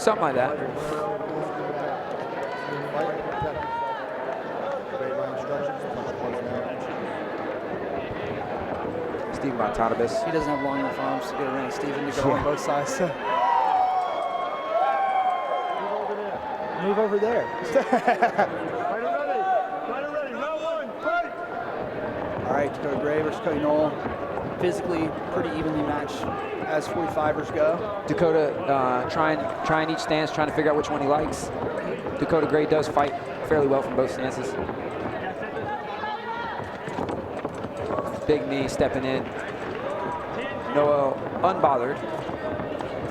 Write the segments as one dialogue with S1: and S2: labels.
S1: Something like that. Stephen Bontanabis.
S2: He doesn't have long enough arms to get around Stephen to go on both sides. So. Move over there. All right, Dakota Gray versus Cody Noel. Physically pretty evenly matched as 45ers go.
S1: Dakota trying each stance, trying to figure out which one he likes. Dakota Gray does fight fairly well from both stances. Big knee stepping in. Noel unbothered.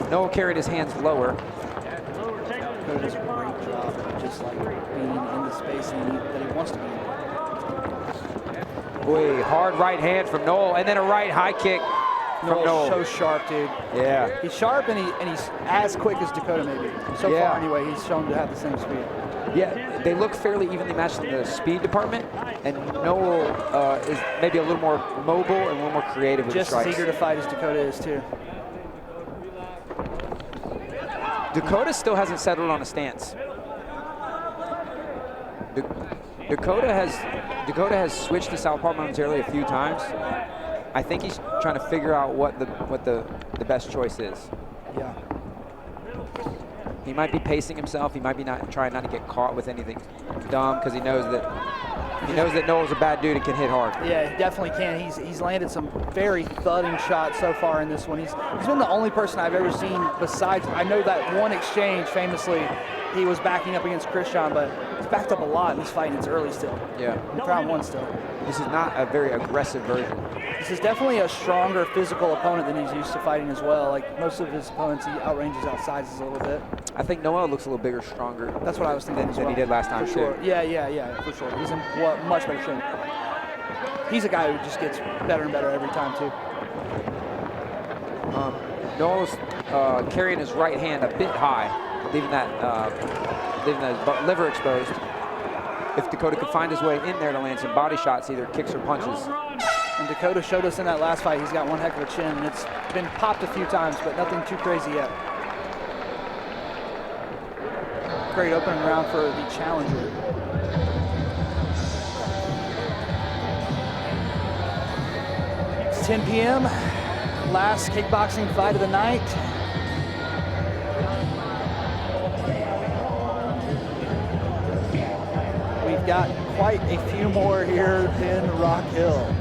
S1: Noel carried his hands lower.
S2: Dakota does a great job of just like being in the space that he wants to be in.
S1: Boy, hard right hand from Noel, and then a right high kick from Noel.
S2: So sharp, dude.
S1: Yeah.
S2: He's sharp and he's as quick as Dakota maybe. So far anyway, he's shown to have the same speed.
S1: Yeah, they look fairly evenly matched in the speed department, and Noel is maybe a little more mobile and a little more creative with the strikes.
S2: Just as eager to fight as Dakota is too.
S1: Dakota still hasn't settled on a stance. Dakota has switched to southpaw momentarily a few times. I think he's trying to figure out what the best choice is.
S2: Yeah.
S1: He might be pacing himself. He might be trying not to get caught with anything dumb because he knows that Noel's a bad dude and can hit hard.
S2: Yeah, he definitely can. He's landed some very thudding shots so far in this one. He's been the only person I've ever seen besides, I know that one exchange famously, he was backing up against Christian, but he's backed up a lot in this fight and it's early still.
S1: Yeah.
S2: Round one still.
S1: This is not a very aggressive version.
S2: This is definitely a stronger physical opponent than he's used to fighting as well. Like most of his opponents, he outranges, outsizes a little bit.
S1: I think Noel looks a little bigger, stronger.
S2: That's what I was thinking
S1: than he did last time.
S2: For sure. Too. Yeah, for sure. He's in much better shape. He's a guy who just gets better and better every time too.
S1: Noel's carrying his right hand a bit high, leaving that liver exposed. If Dakota could find his way in there to land some body shots, either kicks or punches.
S2: And Dakota showed us in that last fight he's got one heck of a chin, and it's been popped a few times, but nothing too crazy yet. Great opening round for the challenger. It's 10 p.m., last kickboxing fight of the night. We've got quite a few more here in Rock Hill.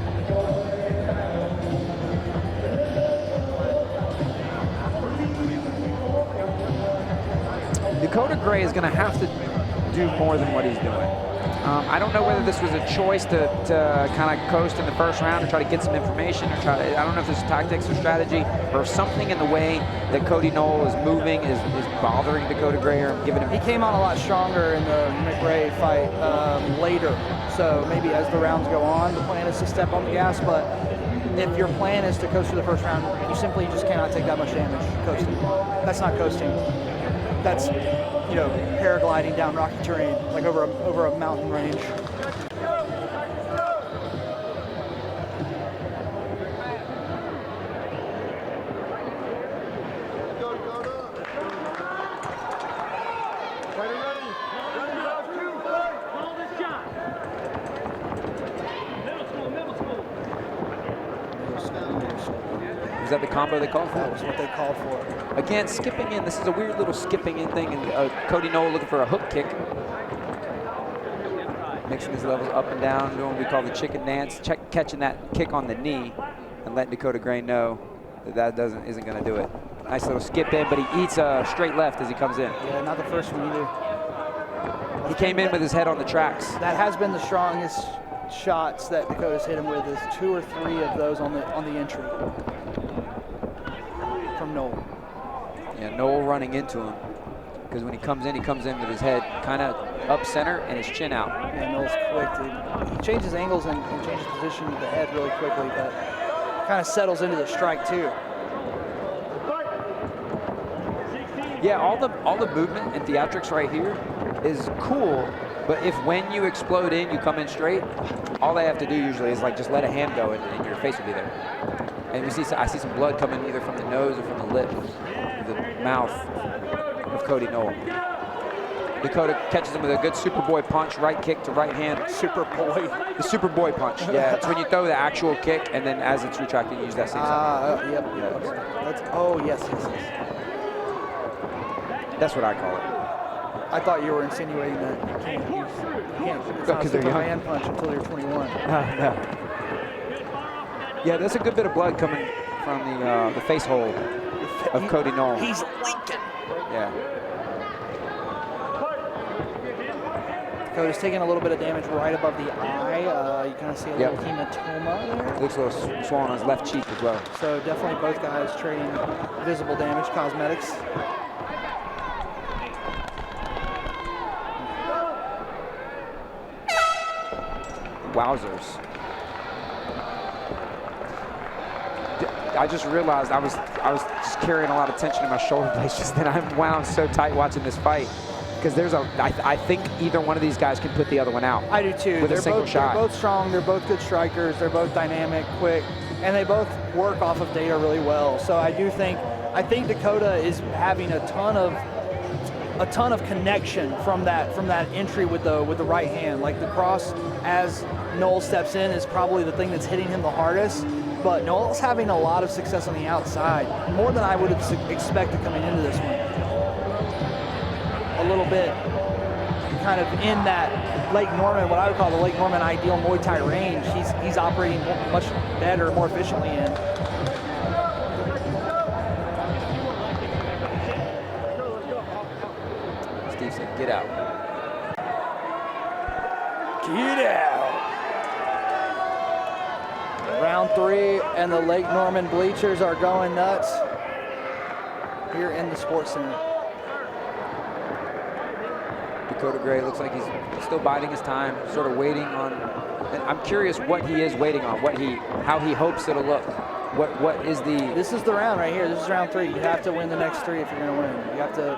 S1: Dakota Gray is going to have to do more than what he's doing. I don't know whether this was a choice to kind of coast in the first round and try to get some information, or I don't know if this is tactics or strategy, or something in the way that Cody Noel is moving is bothering Dakota Gray or giving him.
S2: He came on a lot stronger in the McRae fight later, so maybe as the rounds go on, the plan is to step on the gas, but if your plan is to coast through the first round, you simply just cannot take that much damage coasting. That's not coasting. That's, you know, paragliding down rocky terrain, like over a mountain range.
S1: Was that the combo they called for?
S2: That was what they called for.
S1: Again, skipping in. This is a weird little skipping in thing, and Cody Noel looking for a hook kick. Mixing his levels up and down, doing what we call the chicken dance, catching that kick on the knee, and letting Dakota Gray know that isn't going to do it. Nice little skip in, but he eats a straight left as he comes in.
S2: Yeah, not the first one either.
S1: He came in with his head on the tracks.
S2: That has been the strongest shots that Dakota's hit him with, is 2 or 3 of those on the entry from Noel.
S1: Yeah, Noel running into him, because when he comes in with his head kind of up center and his chin out.
S2: Yeah, Noel's quick. He changes angles and changes position of the head really quickly, but kind of settles into the strike too.
S1: Yeah, all the movement and theatrics right here is cool, but if when you explode in, you come in straight, all they have to do usually is like just let a hand go and your face will be there. And I see some blood coming either from the nose or from the lip, the mouth. of Cody Noel. Dakota catches him with a good Superboy punch, right kick to right hand.
S2: Superboy.
S1: The Superboy punch. Yeah, it's when you throw the actual kick, and then as it's retracted, you use that same side.
S2: Yep. Yes.
S1: That's what I call it.
S2: I thought you were insinuating that you can't. It's not a Superman punch until you're 21.
S1: No. Yeah, that's a good bit of blood coming from the face hole of Cody Noel.
S2: He's leaking.
S1: Yeah.
S2: Dakota's taking a little bit of damage right above the eye. You kind of see a little hematoma there.
S1: Looks a little swollen on his left cheek as well.
S2: So definitely both guys trading visible damage, cosmetics.
S1: Wowzers. I just realized I was just carrying a lot of tension in my shoulder blades just then. I'm wound so tight watching this fight. Because I think either one of these guys can put the other one out.
S2: I do too.
S1: With a single shot.
S2: They're both strong. They're both good strikers. They're both dynamic, quick, and they both work off of data really well. So I think Dakota is having a ton of connection from that entry with the right hand. Like the cross as Noel steps in is probably the thing that's hitting him the hardest. But Noel's having a lot of success on the outside, more than I would have expected coming into this one. A little bit kind of in that Lake Norman, what I would call the Lake Norman ideal Muay Thai range. He's operating much better, more efficiently in.
S1: Steve said, get out.
S2: Get out. Round 3, and the Lake Norman bleachers are going nuts here in the Sports Center.
S1: Dakota Gray looks like he's still biding his time, sort of waiting on. And I'm curious what he is waiting on, how he hopes it'll look. What is the?
S2: This is the round right here. This is round 3. You have to win the next 3 if you're going to win. You have to,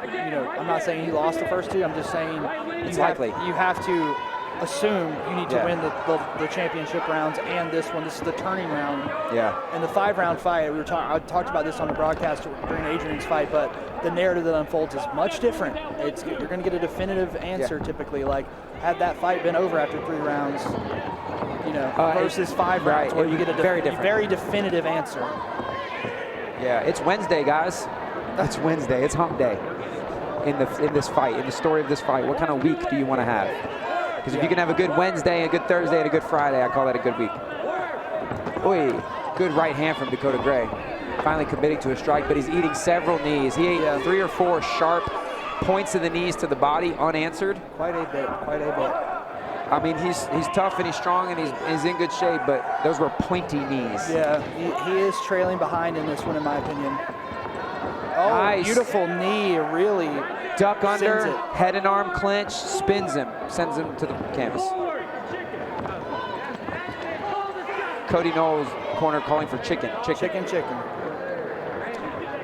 S2: I'm not saying he lost the first 2. I'm just saying
S1: it's likely.
S2: You have to assume you need to win the championship rounds and this one. This is the turning round.
S1: Yeah.
S2: And the 5-round fight, I talked about this on the broadcast during Adrian's fight, but the narrative that unfolds is much different. You're going to get a definitive answer typically. Like, had that fight been over after 3 rounds, versus 5 rounds, where you get a very definitive answer.
S1: Yeah, it's Wednesday, guys. It's Wednesday. It's hump day in this fight, in the story of this fight. What kind of week do you want to have? Because if you can have a good Wednesday, a good Thursday, and a good Friday, I call that a good week. Oy, good right hand from Dakota Gray. Finally committing to a strike, but he's eating several knees. He ate 3 or 4 sharp points of the knees to the body, unanswered.
S2: Quite a bit.
S1: I mean, he's tough and he's strong and he's in good shape, but those were pointy knees.
S2: Yeah, he is trailing behind in this one, in my opinion. Oh, nice. Beautiful knee, really.
S1: Duck under, head and arm clinch, spins him, sends him to the canvas. Cody Noel's corner calling for chicken.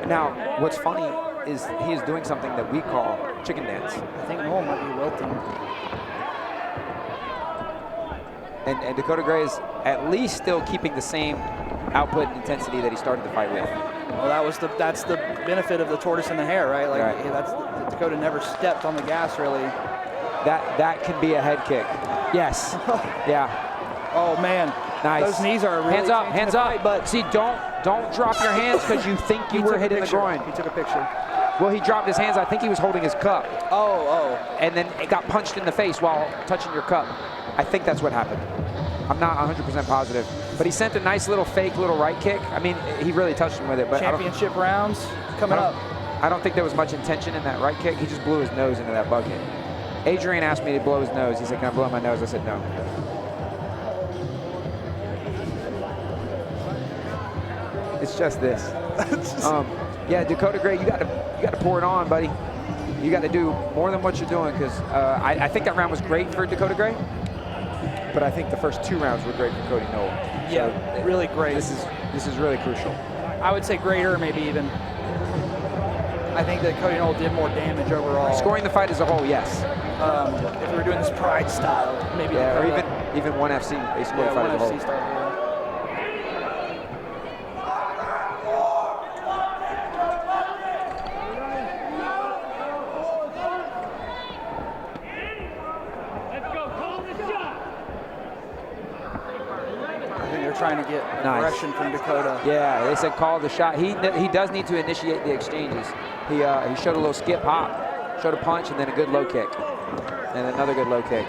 S1: Now, what's funny is he is doing something that we call chicken dance.
S2: I think Noel might be wilting.
S1: And Dakota Gray is at least still keeping the same output and intensity that he started the fight with.
S2: Well, that's the benefit of the tortoise and the hare, right? Like Dakota never stepped on the gas, really.
S1: That can be a head kick. Yes. Yeah.
S2: Oh man.
S1: Nice.
S2: Those knees are really
S1: hands up. But see, don't drop your hands because you think you were hitting the groin.
S2: He took a picture.
S1: Well, he dropped his hands. I think he was holding his cup.
S2: Oh.
S1: And then it got punched in the face while touching your cup. I think that's what happened. I'm not 100% positive. But he sent a nice little fake little right kick. I mean, he really touched him with it. But
S2: championship rounds coming up.
S1: I don't think there was much intention in that right kick. He just blew his nose into that bucket. Adrian asked me to blow his nose. He said, can I blow my nose? I said, no. It's just this. Yeah, Dakota Gray, you got to pour it on, buddy. You got to do more than what you're doing, because I think that round was great for Dakota Gray, but I think the first 2 rounds were great for Cody Noel.
S2: Yeah, so really great.
S1: This is really crucial.
S2: I would say greater, maybe even. I think that Cody Noel did more damage overall.
S1: Scoring the fight as a whole, yes.
S2: If we were doing this pride style, maybe.
S1: Yeah, or even ONE FC, they scored the fight as a whole.
S2: Style. trying to get aggression from Dakota.
S1: Yeah, they said call the shot. He does need to initiate the exchanges. He showed a little skip hop, showed a punch, and then a good low kick. And another good low kick.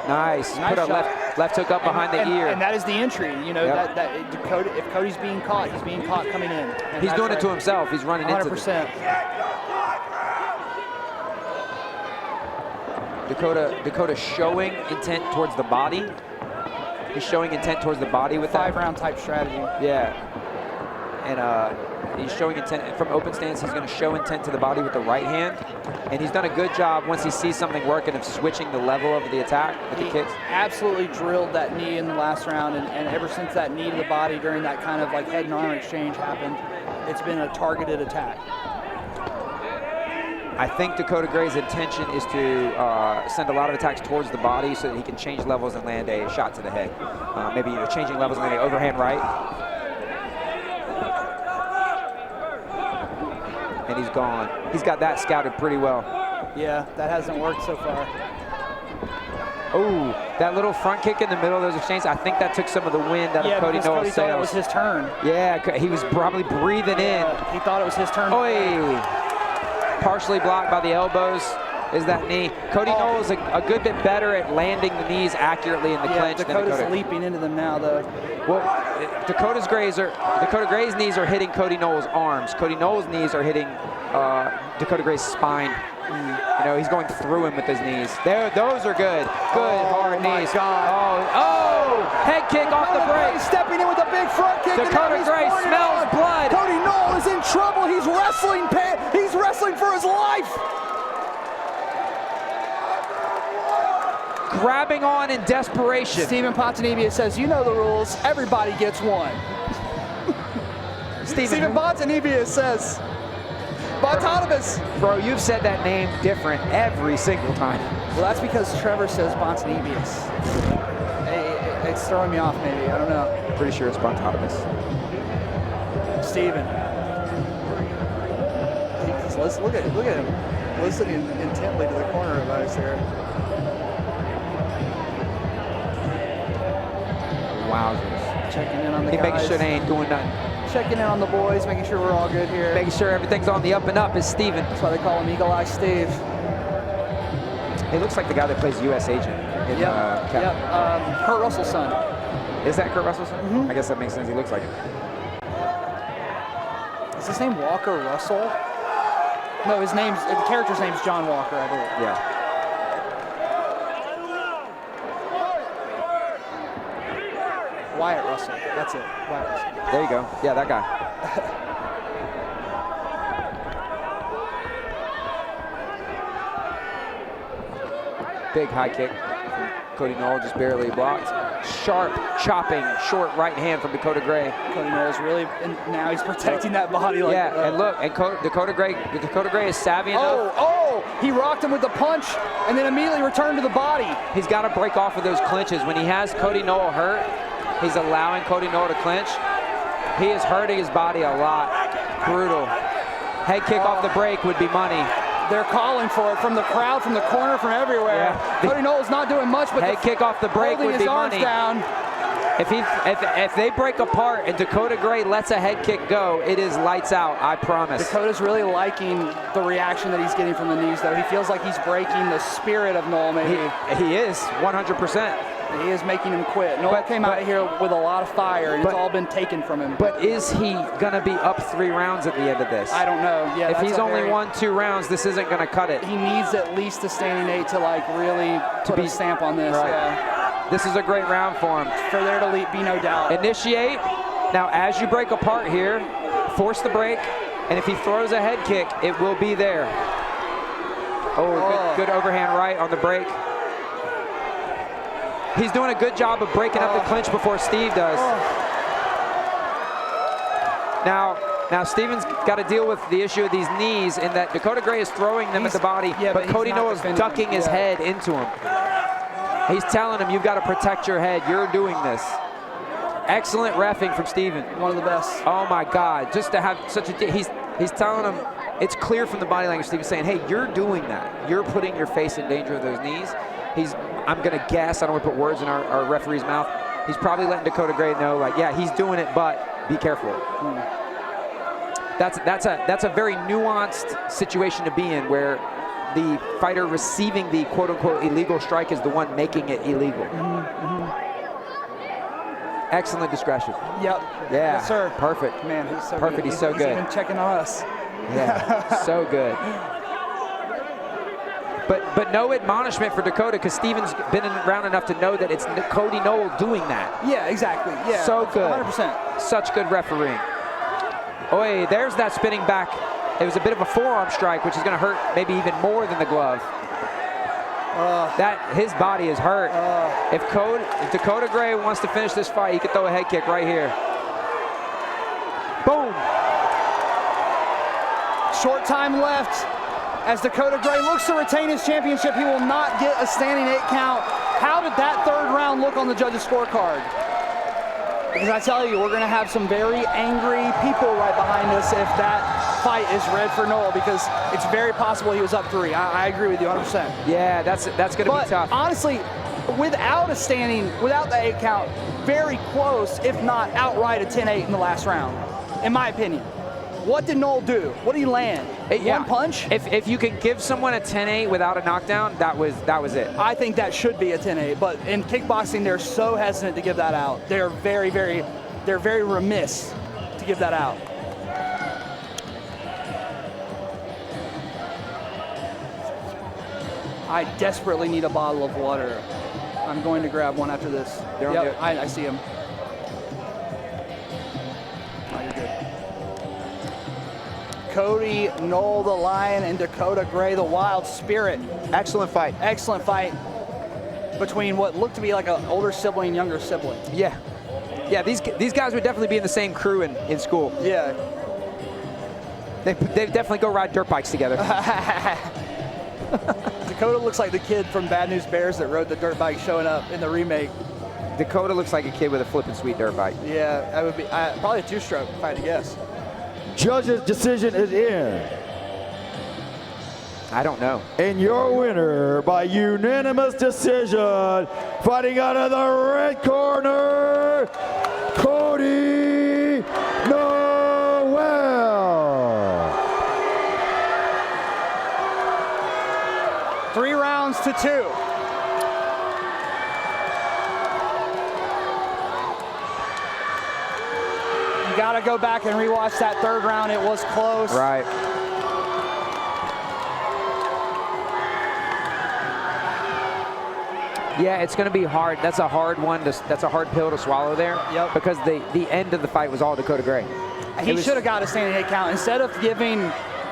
S1: Nice put a left hook up behind the ear.
S2: And that is the entry. You know, that Dakota, if Cody's being caught, he's being caught coming in. And
S1: he's doing it to himself. He's running 100%. Into Dakota showing intent towards the body. He's showing intent towards the body with that
S2: 5-round type strategy.
S1: Yeah. And he's showing intent from open stance. He's going to show intent to the body with the right hand. And he's done a good job once he sees something working of switching the level of the attack with the kicks.
S2: Absolutely drilled that knee in the last round. And ever since that knee to the body during that kind of like head and arm exchange happened, it's been a targeted attack.
S1: I think Dakota Gray's intention is to send a lot of attacks towards the body so that he can change levels and land a shot to the head. Maybe changing levels and landing overhand right. And he's gone. He's got that scouted pretty well.
S2: Yeah, that hasn't worked so far.
S1: Oh, that little front kick in the middle of those exchanges, I think that took some of the wind out of Cody Noel's sails.
S2: Thought it was his turn.
S1: Yeah, he was probably breathing in.
S2: He thought it was his turn.
S1: Oy. Partially blocked by the elbows is that knee. Cody Noel is a good bit better at landing the knees accurately in the clinch than Dakota.
S2: Dakota's leaping into them now, though.
S1: Well, Dakota Gray's knees are hitting Cody Noel's arms. Cody Noel's knees are hitting Dakota Gray's spine. You know, he's going through him with his knees. Those are good. Good hard knees.
S2: God.
S1: Oh, head kick off the break.
S2: Stepping in with a big front kick.
S1: Dakota Gray smells blood.
S2: Cody Noel is in trouble. He's wrestling. He's wrestling for his life.
S1: Grabbing on in desperation.
S2: Stephen Ponzinibbia says, you know the rules. Everybody gets one. Stephen Ponzinibbia says, Bontanibus.
S1: Bro, you've said that name different every single time.
S2: Well, that's because Trevor says Bontanibus. It's throwing me off, maybe. I don't know.
S1: Pretty sure it's Bontanibus.
S2: Stephen. Let's look at him. Listening intently to the corner of us here.
S1: Wowzers.
S2: Checking in on the guys.
S1: Making sure they ain't doing nothing.
S2: Checking in on the boys, making sure we're all good here.
S1: Making sure everything's on the up and up is Steven.
S2: That's why they call him Eagle Eye Steve.
S1: He looks like the guy that plays U.S. Agent.
S2: Kurt Russell's son.
S1: Is that Kurt Russell's son? Mm-hmm. I guess that makes sense. He looks like it.
S2: Is his name Walker Russell? No, the character's name's John Walker, I believe.
S1: Yeah.
S2: Wyatt Russell. That's it. Wyatt Russell.
S1: There you go. Yeah, that guy. Big high kick from Cody Noel, just barely blocked. Sharp, chopping, short right hand from Dakota Gray.
S2: Cody Noel's really, and now he's protecting that body. Like,
S1: and look, and Dakota Gray is savvy enough.
S2: He rocked him with the punch and then immediately returned to the body.
S1: He's got to break off of those clinches. When he has Cody Noel hurt, he's allowing Cody Noel to clinch. He is hurting his body a lot. Brutal. Head kick off the break would be money.
S2: They're calling for it from the crowd, from the corner, from everywhere. Yeah. Cody Noel's not doing much, but
S1: head kick off the break would be money.
S2: Down.
S1: If they break apart and Dakota Gray lets a head kick go, it is lights out, I promise.
S2: Dakota's really liking the reaction that he's getting from the knees, though. He feels like he's breaking the spirit of Noel, maybe.
S1: He is, 100%.
S2: He is making him quit. Noel came out here with a lot of fire, and it's all been taken from him.
S1: But is he going to be up 3 rounds at the end of this?
S2: I don't know. Yeah,
S1: if he's only won 2 rounds, this isn't going to cut it.
S2: He needs at least a standing 8 to like really put a stamp on this.
S1: Right.
S2: Yeah.
S1: This is a great round for him.
S2: For there to be no doubt.
S1: Initiate. Now, as you break apart here, force the break, and if he throws a head kick, it will be there. Good overhand right on the break. He's doing a good job of breaking up the clinch before Steve does. Now Steven's got to deal with the issue of these knees in that Dakota Gray is throwing them at the body, but Cody Noel is ducking his head into him. He's telling him, you've got to protect your head. You're doing this. Excellent reffing from Steven.
S2: One of the best.
S1: Oh my God, just to have such a, he's telling him, it's clear from the body language, Steven's saying, hey, you're doing that. You're putting your face in danger of those knees. I'm going to guess, I don't want to put words in our referee's mouth, he's probably letting Dakota Gray know, like, yeah, he's doing it, but be careful. That's a very nuanced situation to be in, where the fighter receiving the quote-unquote illegal strike is the one making it illegal. Excellent discretion.
S2: Yep.
S1: Yeah.
S2: Yes, sir.
S1: Perfect.
S2: Man, he's so
S1: perfect.
S2: good.
S1: He's so good.
S2: He's even checking on us.
S1: Yeah. So good. But no admonishment for Dakota, because Steven's been around enough to know that it's Cody Noel doing that.
S2: Yeah, exactly. Yeah.
S1: So good.
S2: 100%.
S1: Such good refereeing. Oh, hey, there's that spinning back. It was a bit of a forearm strike, which is going to hurt maybe even more than the glove. That his body is hurt. If Dakota Gray wants to finish this fight, he could throw a head kick right here. Boom.
S2: Short time left. As Dakota Gray looks to retain his championship, he will not get a standing 8 count. How did that 3rd round look on the judges' scorecard? Because I tell you, we're going to have some very angry people right behind us if that fight is red for Noel, because it's very possible he was up 3. I agree with you 100%.
S1: Yeah, that's going to be tough.
S2: Honestly, without the 8 count, very close, if not outright, a 10-8 in the last round, in my opinion. What did Noel do? What did he land?
S1: Yeah.
S2: One punch?
S1: If you can give someone a 10-8 without a knockdown, that was it.
S2: I think that should be a 10-8, but in kickboxing, they're so hesitant to give that out. They're very remiss to give that out. I desperately need a bottle of water. I'm going to grab one after this. Yep, I see him. Oh, you're good. Cody, Noel the Lion, and Dakota Gray the Wild Spirit.
S1: Excellent fight.
S2: Excellent fight between what looked to be like an older sibling, younger sibling.
S1: Yeah. Yeah, these guys would definitely be in the same crew in school.
S2: Yeah.
S1: They definitely go ride dirt bikes together.
S2: Dakota looks like the kid from Bad News Bears that rode the dirt bike showing up in the remake.
S1: Dakota looks like a kid with a flippin' sweet dirt bike.
S2: Yeah, that would be probably a 2-stroke if I had to guess.
S3: Judge's decision is in.
S1: I don't know.
S3: And your winner by unanimous decision, fighting out of the red corner, Cody Noel.
S2: 3 rounds to 2. You gotta go back and rewatch that 3rd round. It was close.
S1: Right. Yeah, it's going to be hard. That's a hard one. That's a hard pill to swallow there.
S2: Yep.
S1: Because the end of the fight was all Dakota Gray.
S2: He should have got a standing 8 count instead of giving.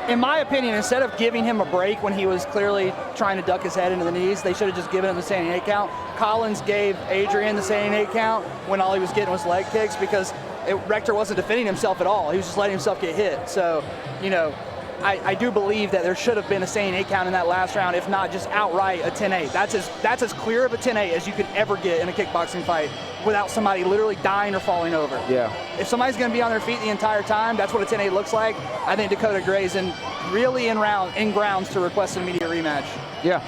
S2: In my opinion, instead of giving him a break when he was clearly trying to duck his head into the knees, they should have just given him the standing 8 count. Collins gave Adrian the standing 8 count when all he was getting was leg kicks, because Rector wasn't defending himself at all. He was just letting himself get hit. So, you know, I do believe that there should have been a standing 8 count in that last round, if not just outright a 10-8. That's as clear of a 10-8 as you could ever get in a kickboxing fight without somebody literally dying or falling over.
S1: Yeah.
S2: If somebody's going to be on their feet the entire time, that's what a 10-8 looks like. I think Dakota Gray's really in grounds to request an immediate rematch.
S1: Yeah.